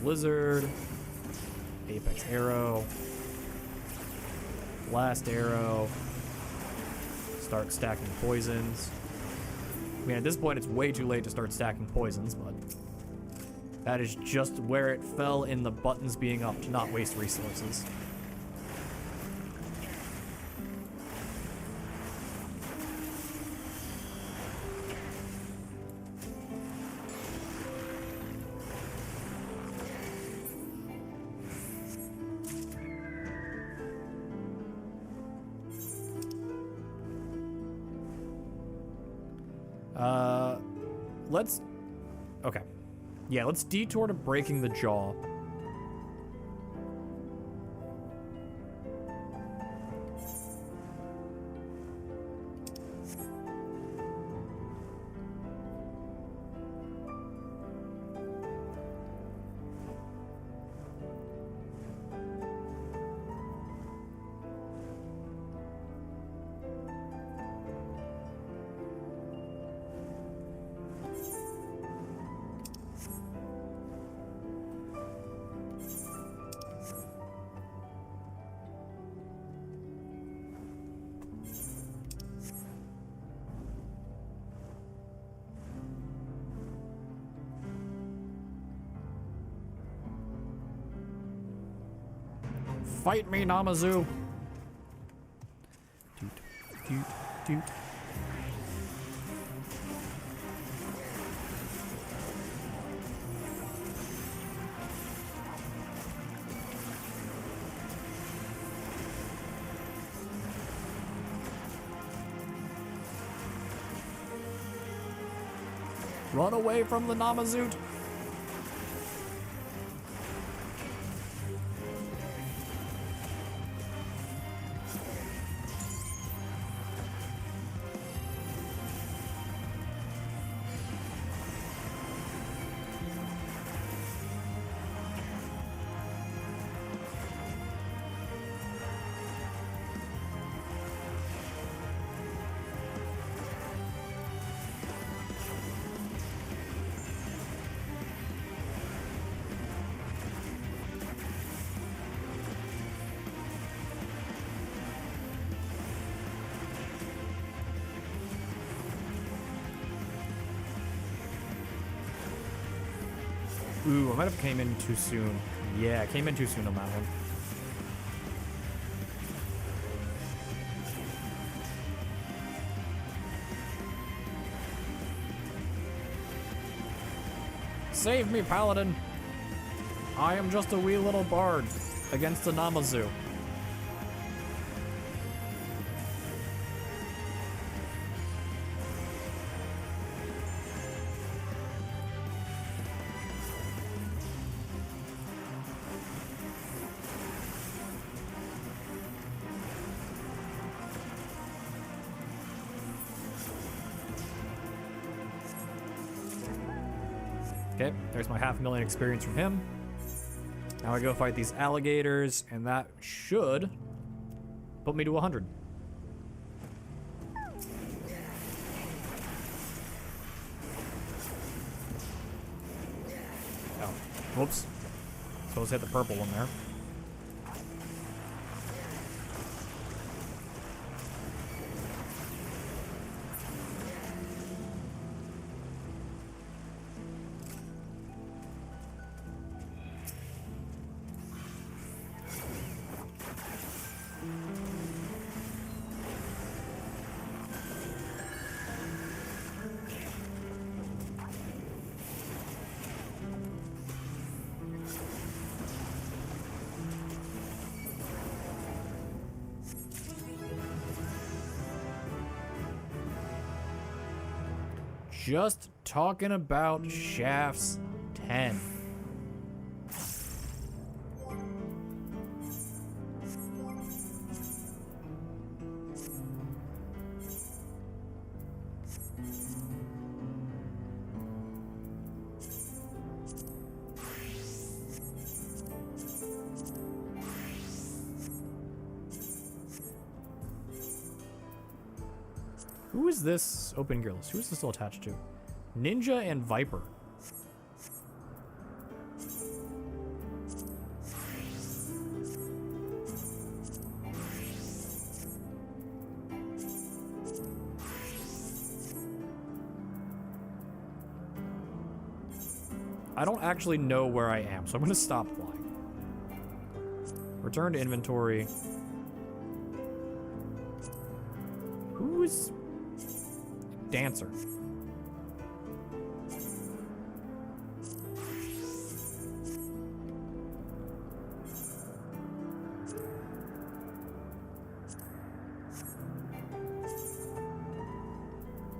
Blizzard. Apex Arrow. Blast Arrow. Start stacking poisons. I mean, at this point, it's way too late to start stacking poisons, but that is just where it fell in the buttons being up to not waste resources. Okay. Yeah, let's detour to breaking the jaw. Fight me, Namazu! Doot, doot, doot. Run away from the Namazoot! Ooh, I might have came in too soon. Yeah, I came in too soon on that one. Save me, Paladin! I am just a wee little bard against the Namazu. Okay, there's my 500,000 experience from him. Now I go fight these alligators, and that should put me to 100. Oh, whoops. Supposed to hit the purple one there. Just talking about shafts 10. Who is this open gear list? Who is this still attached to? Ninja and Viper. I don't actually know where I am, so I'm gonna stop flying. Return to inventory. Who's Dancer?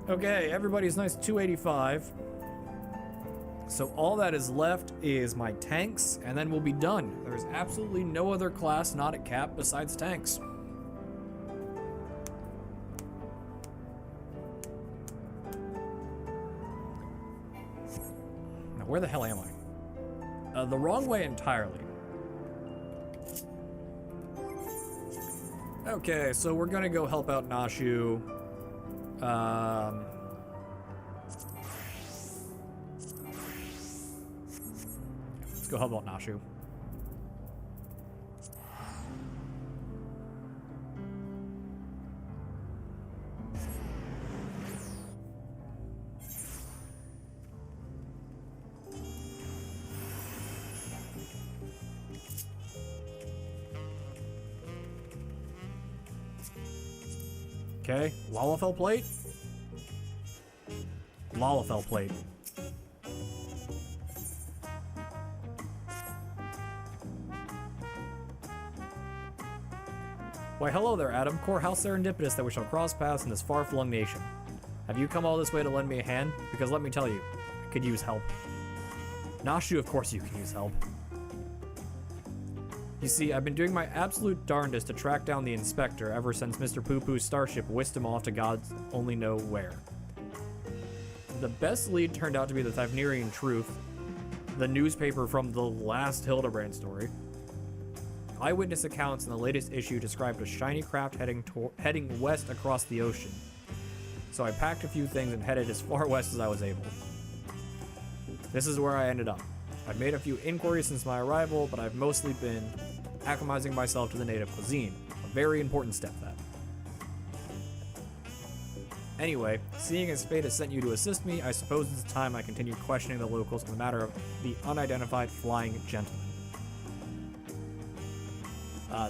Okay, everybody's nice 285. So all that is left is my tanks, and then we'll be done. There's absolutely no other class not at cap besides tanks. Now, where the hell am I? The wrong way entirely. Okay, so we're gonna go help out Nashu. Let's go help out Nashu. Okay, Lalafell plate. Lalafell plate. Why, hello there, Adam. Core, how serendipitous that we shall cross paths in this far-flung nation. Have you come all this way to lend me a hand? Because let me tell you, I could use help. Nashu, of course you can use help. You see, I've been doing my absolute darndest to track down the inspector ever since Mr. Poo-Poo's starship whisked him off to God's only know where. The best lead turned out to be the Thyvnerian Truth, the newspaper from the last Hildebrand story. Eyewitness accounts in the latest issue described a shiny craft heading west across the ocean. So I packed a few things and headed as far west as I was able. This is where I ended up. I've made a few inquiries since my arrival, but I've mostly been acclimatizing myself to the native cuisine. A very important step, that. Anyway, seeing as fate has sent you to assist me, I suppose it's time I continue questioning the locals on the matter of the unidentified flying gentleman.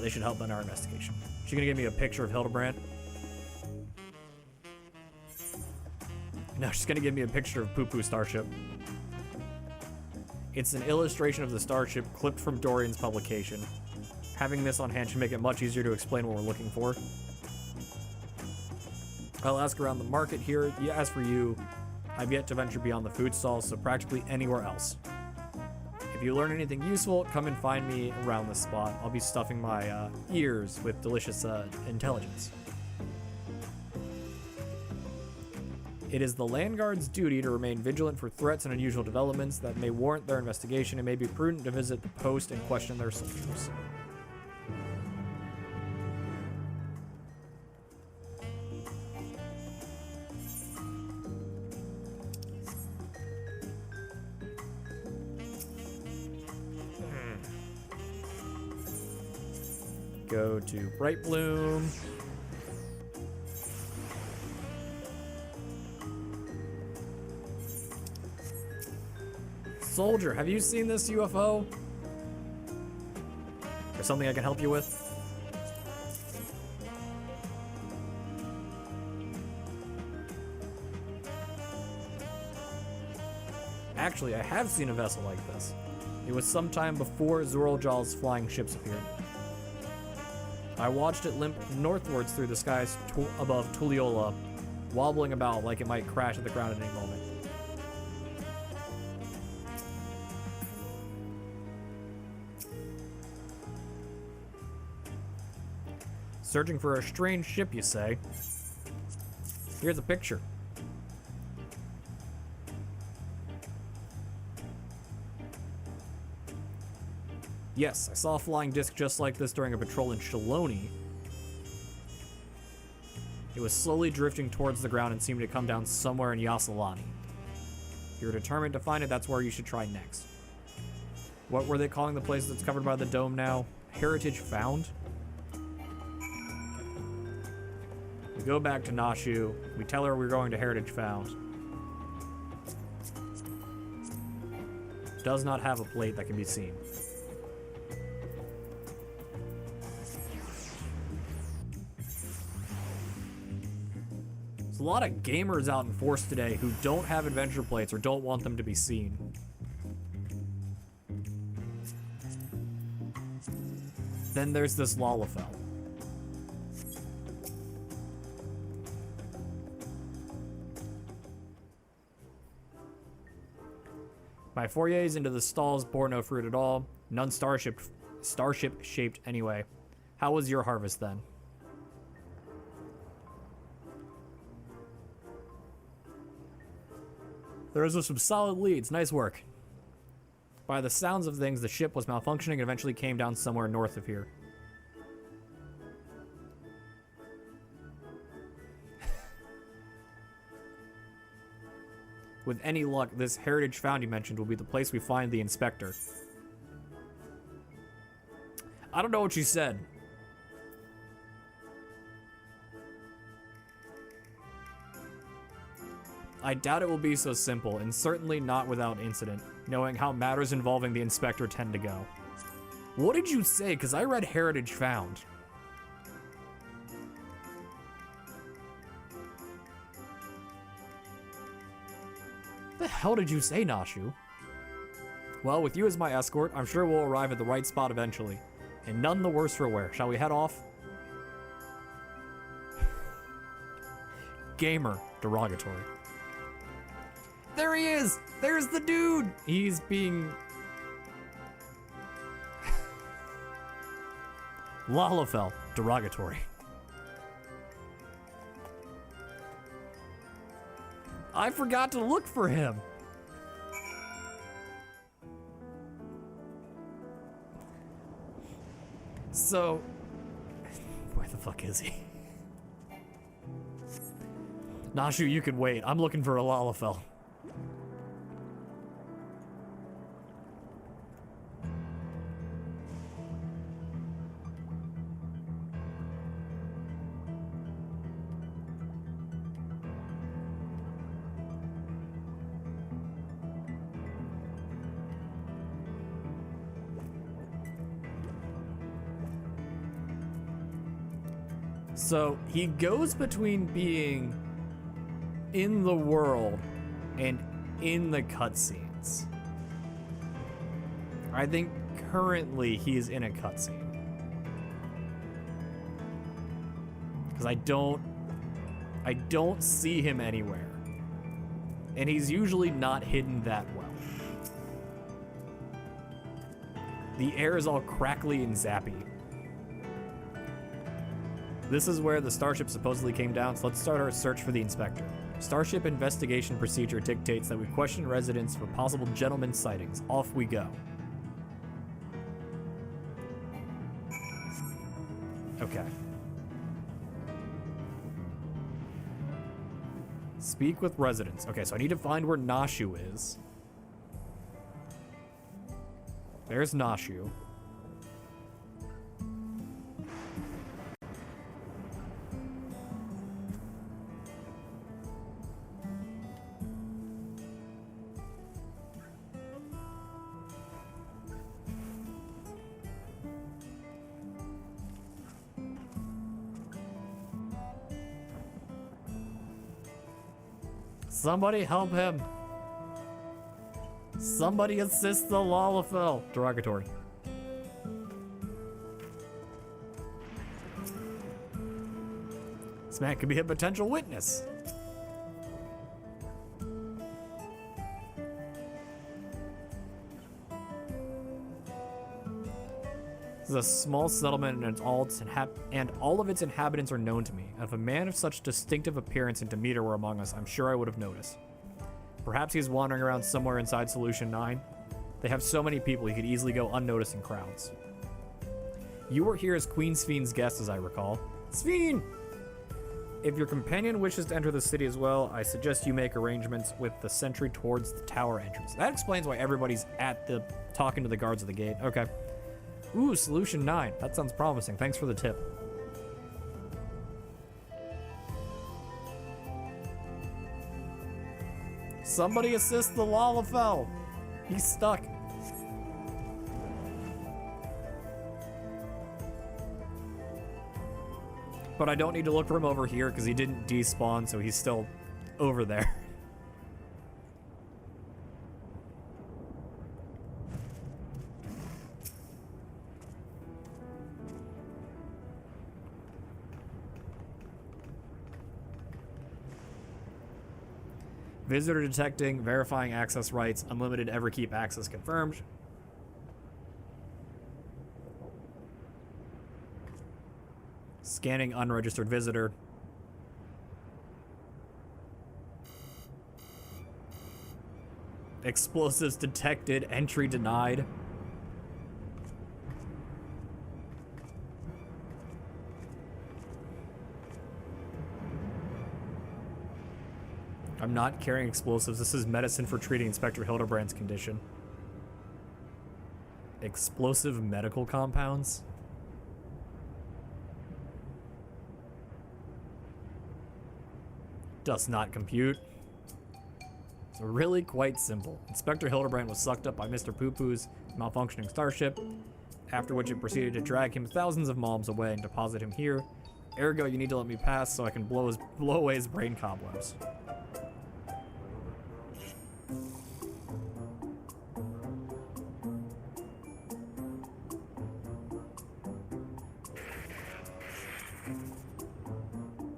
They should help in our investigation. She's gonna give me a picture of Hildebrand. No, she's gonna give me a picture of Poo-Poo Starship. It's an illustration of the starship clipped from Dorian's publication. Having this on hand should make it much easier to explain what we're looking for. I'll ask around the market here. As for you, I've yet to venture beyond the food stalls, so practically anywhere else. If you learn anything useful, come and find me around this spot. I'll be stuffing my ears with delicious intelligence. It is the Landguard's duty to remain vigilant for threats and unusual developments that may warrant their investigation. It may be prudent to visit the post and question their soldiers. Go to Bright Bloom. Soldier, have you seen this UFO? There's something I can help you with? Actually, I have seen a vessel like this. It was sometime before Zoraljal's flying ships appeared. I watched it limp northwards through the skies above Tuliola, wobbling about like it might crash at the ground at any moment. Searching for a strange ship, you say? Here's a picture. Yes, I saw a flying disc just like this during a patrol in Shaloni. It was slowly drifting towards the ground and seemed to come down somewhere in Yasalani. If you're determined to find it, that's where you should try next. What were they calling the place that's covered by the dome now? Heritage Found? We go back to Nashu. We tell her we're going to Heritage Found. does not have a plate that can be seen. There's a lot of gamers out in Force today who don't have adventure plates or don't want them to be seen. Then there's this Lalafell. My forays into the stalls bore no fruit at all. None starship shaped anyway. How was your harvest then? Those are some solid leads. Nice work. By the sounds of things, the ship was malfunctioning and eventually came down somewhere north of here. With any luck, this heritage found you mentioned will be the place we find the inspector. I don't know what you said. I doubt it will be so simple, and certainly not without incident, knowing how matters involving the inspector tend to go. What did you say? Because I read heritage found. What the hell did you say, Nashu? Well, with you as my escort, I'm sure we'll arrive at the right spot eventually. And none the worse for wear. Shall we head off? Gamer. Derogatory. There he is! There's the dude! He's being... Lalafell. Derogatory. I forgot to look for him! So... where the fuck is he? Nashu, you can wait. I'm looking for a Lalafell. So he goes between being in the world and in the cutscenes. I think currently he's in a cutscene. Because I don't see him anywhere. And he's usually not hidden that well. The air is all crackly and zappy. This is where the starship supposedly came down, so let's start our search for the inspector. Starship investigation procedure dictates that we question residents for possible gentleman sightings. Off we go. Okay. Speak with residents. Okay, so I need to find where Nashu is. There's Nashu. Somebody help him. Somebody assist the Lalafell. Derogatory. This man could be a potential witness. This is a small settlement and all of its inhabitants are known to me. If a man of such distinctive appearance and demeanor were among us, I'm sure I would have noticed. Perhaps he's wandering around somewhere inside Solution 9. They have so many people he could easily go unnoticed in crowds. You were here as Queen Spheen's guest, as I recall. Spheen! If your companion wishes to enter the city as well, I suggest you make arrangements with the sentry towards the tower entrance. That explains why everybody's at the talking to the guards at the gate. Okay. Ooh, Solution 9. That sounds promising. Thanks for the tip. Somebody assist the Lalafell. He's stuck. But I don't need to look for him over here because he didn't despawn, so he's still over there. Visitor detecting, verifying access rights, unlimited Everkeep access confirmed. Scanning unregistered visitor. Explosives detected, entry denied. I'm not carrying explosives. This is medicine for treating Inspector Hildebrand's condition. Explosive medical compounds? Does not compute. It's really quite simple. Inspector Hildebrand was sucked up by Mr. Poo-Poo's malfunctioning starship, after which it proceeded to drag him thousands of miles away and deposit him here. Ergo, you need to let me pass so I can blow away his brain cobwebs.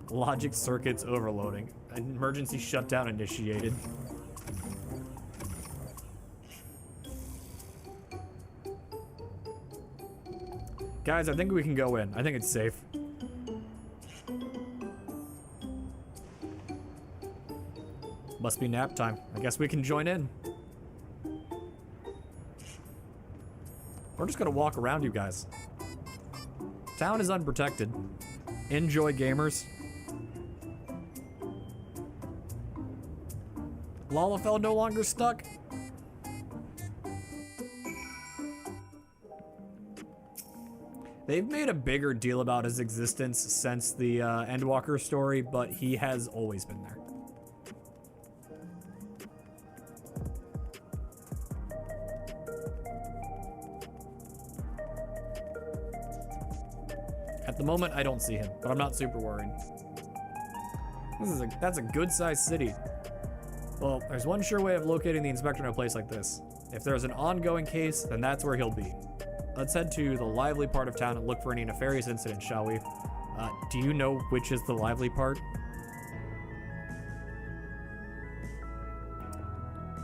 Logic circuits overloading. Emergency shutdown initiated. Guys, I think we can go in. I think it's safe. Must be nap time. I guess we can join in. We're just gonna walk around, you guys. Town is unprotected. Enjoy, gamers. Lalafell no longer stuck. They've made a bigger deal about his existence since the Endwalker story, but he has always been there. At the moment, I don't see him, but I'm not super worried. That's a good-sized city. Well, there's one sure way of locating the inspector in a place like this. If there's an ongoing case, then that's where he'll be. Let's head to the lively part of town and look for any nefarious incidents, shall we? Do you know which is the lively part?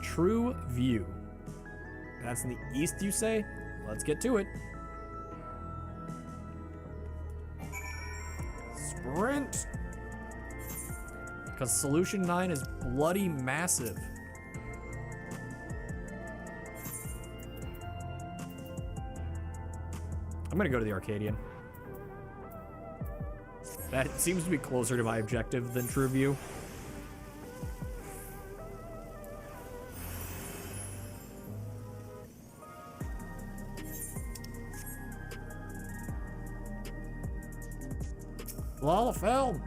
True View. That's in the east, you say? Let's get to it. Sprint! Because Solution 9 is bloody massive. I'm gonna go to the Arcadian. That seems to be closer to my objective than True View. Lalafell!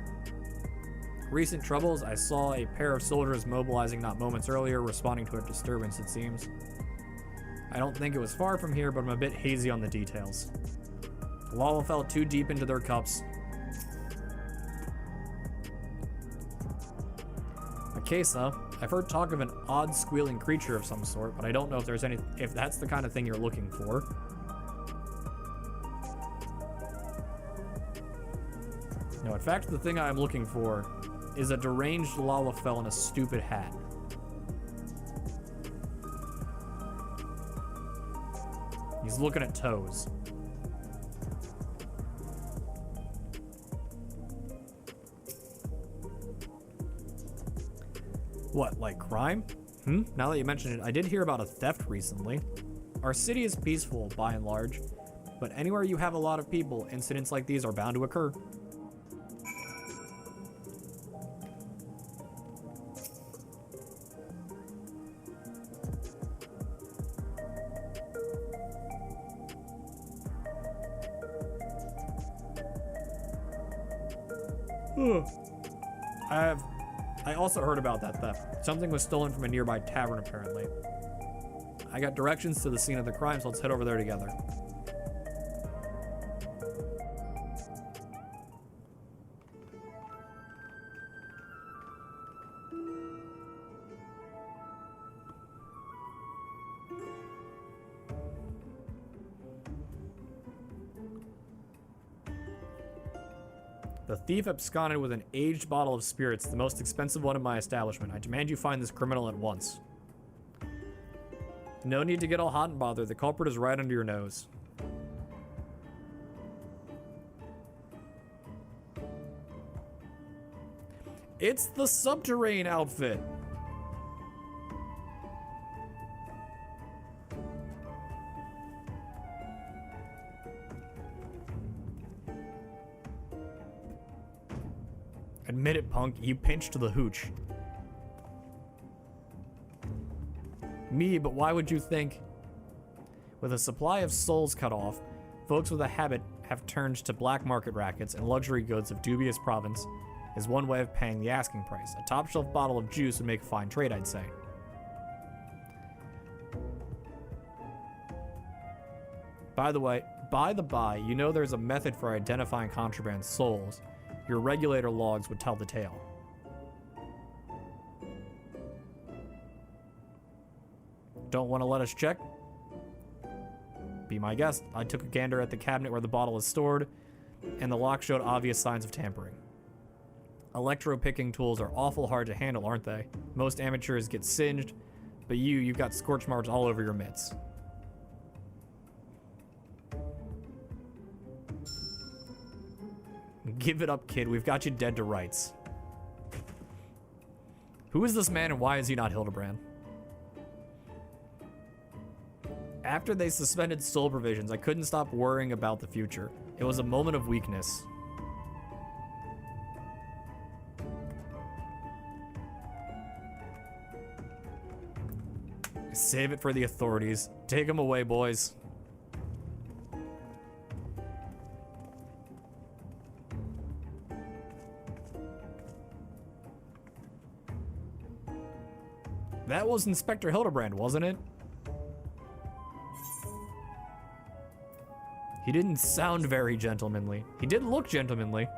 Recent troubles. I saw a pair of soldiers mobilizing not moments earlier, responding to a disturbance, it seems. I don't think it was far from here, but I'm a bit hazy on the details. Lala fell too deep into their cups. A case, huh? I've heard talk of an odd squealing creature of some sort, but I don't know if there's if that's the kind of thing you're looking for. No, in fact, the thing I'm looking for is a deranged Lalafell in a stupid hat. He's looking at toes. What, like crime? Now that you mention it, I did hear about a theft recently. Our city is peaceful, by and large, but anywhere you have a lot of people, incidents like these are bound to occur. I also heard about that theft. Something was stolen from a nearby tavern, apparently. I got directions to the scene of the crime, so let's head over there together. The thief absconded with an aged bottle of spirits, the most expensive one in my establishment. I demand you find this criminal at once. No need to get all hot and bothered. The culprit is right under your nose. It's the subterrane outfit. Admit it, punk. You pinched the hooch. Me, but why would you think? With a supply of souls cut off, folks with a habit have turned to black market rackets and luxury goods of dubious provenance is one way of paying the asking price. A top shelf bottle of juice would make a fine trade, I'd say. By the way, you know there's a method for identifying contraband souls. Your regulator logs would tell the tale. Don't want to let us check? Be my guest. I took a gander at the cabinet where the bottle is stored, and the lock showed obvious signs of tampering. Electro-picking tools are awful hard to handle, aren't they? Most amateurs get singed, but you've got scorch marks all over your mitts. Give it up, kid. We've got you dead to rights. Who is this man and why is he not Hildebrand? After they suspended soul provisions, I couldn't stop worrying about the future. It was a moment of weakness. Save it for the authorities. Take him away, boys. That was Inspector Hildebrand, wasn't it? He didn't sound very gentlemanly. He did look gentlemanly.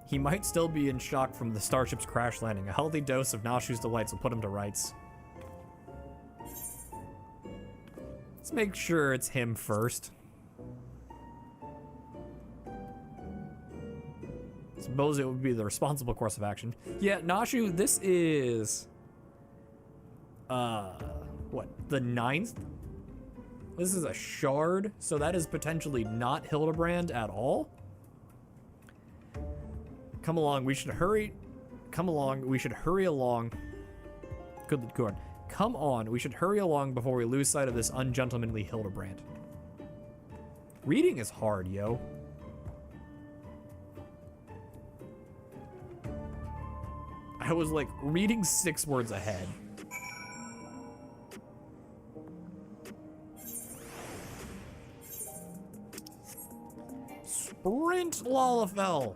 He might still be in shock from the starship's crash landing. A healthy dose of Nashu's delights will put him to rights. Let's make sure it's him first. Suppose it would be the responsible course of action. Yeah, Nashu, this is... what? The 9th? This is a shard, so that is potentially not Hildebrand at all? Come along, we should hurry. Come along, we should hurry along. Good. Come on, we should hurry along before we lose sight of this ungentlemanly Hildebrand. Reading is hard, yo. I was like reading 6 words ahead. Sprint, Lalafell!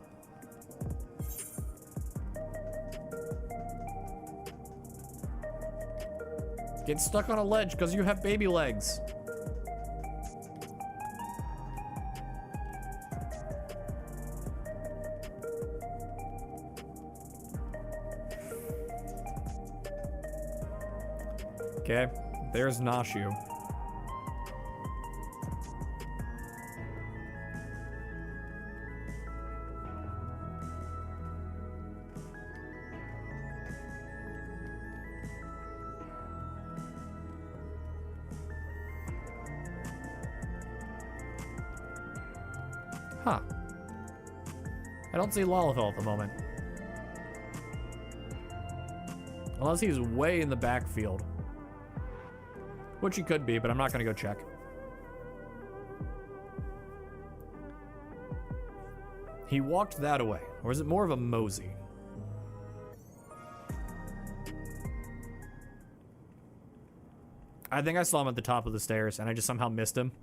Get stuck on a ledge because you have baby legs. Okay, there's Nashu. Huh. I don't see Lalafell at the moment. Unless he's way in the backfield. Which he could be, but I'm not gonna go check. He walked that way, or is it more of a mosey? I think I saw him at the top of the stairs, and I just somehow missed him.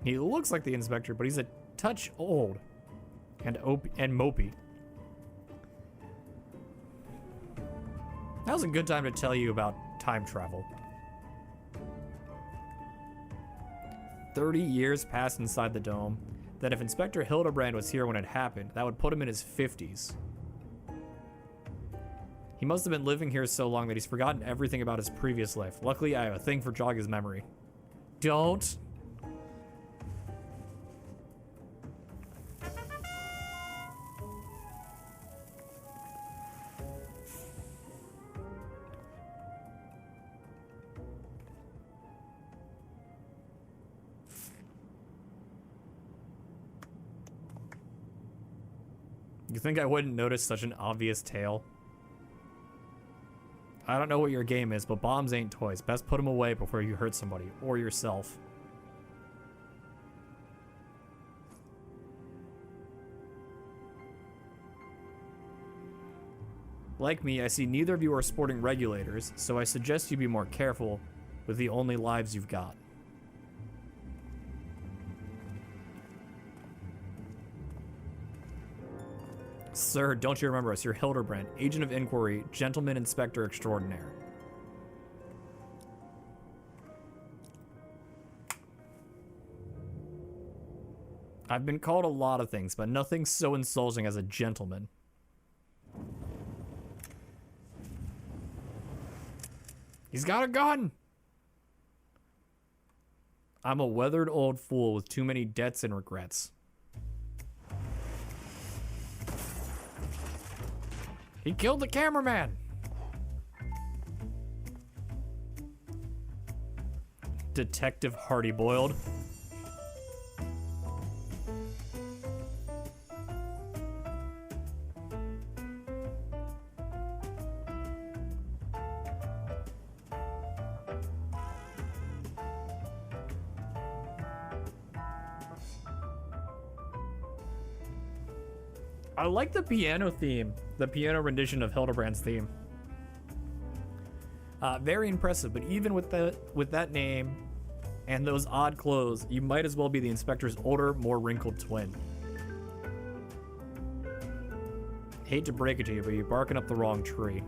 He looks like the inspector, but he's a touch old and mopey. Now's a good time to tell you about time travel. 30 years passed inside the dome. Then if Inspector Hildebrand was here when it happened, that would put him in his 50s. He must have been living here so long that he's forgotten everything about his previous life. Luckily, I have a thing for jog his memory. Don't. You think I wouldn't notice such an obvious tale? I don't know what your game is, but bombs ain't toys. Best put them away before you hurt somebody, or yourself. Like me, I see neither of you are sporting regulators, so I suggest you be more careful with the only lives you've got. Sir, don't you remember us? You're Hildebrand, Agent of Inquiry, Gentleman Inspector Extraordinaire. I've been called a lot of things, but nothing so insulting as a gentleman. He's got a gun! I'm a weathered old fool with too many debts and regrets. He killed the cameraman! Detective Hardy-Boiled. I like the piano theme, the piano rendition of Hildebrand's theme. Very impressive, but even with that name and those odd clothes, you might as well be the inspector's older, more wrinkled twin. Hate to break it to you, but you're barking up the wrong tree.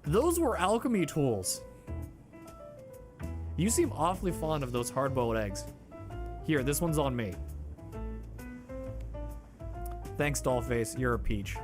Those were alchemy tools. You seem awfully fond of those hard-boiled eggs. Here, this one's on me. Thanks, Dollface. You're a peach.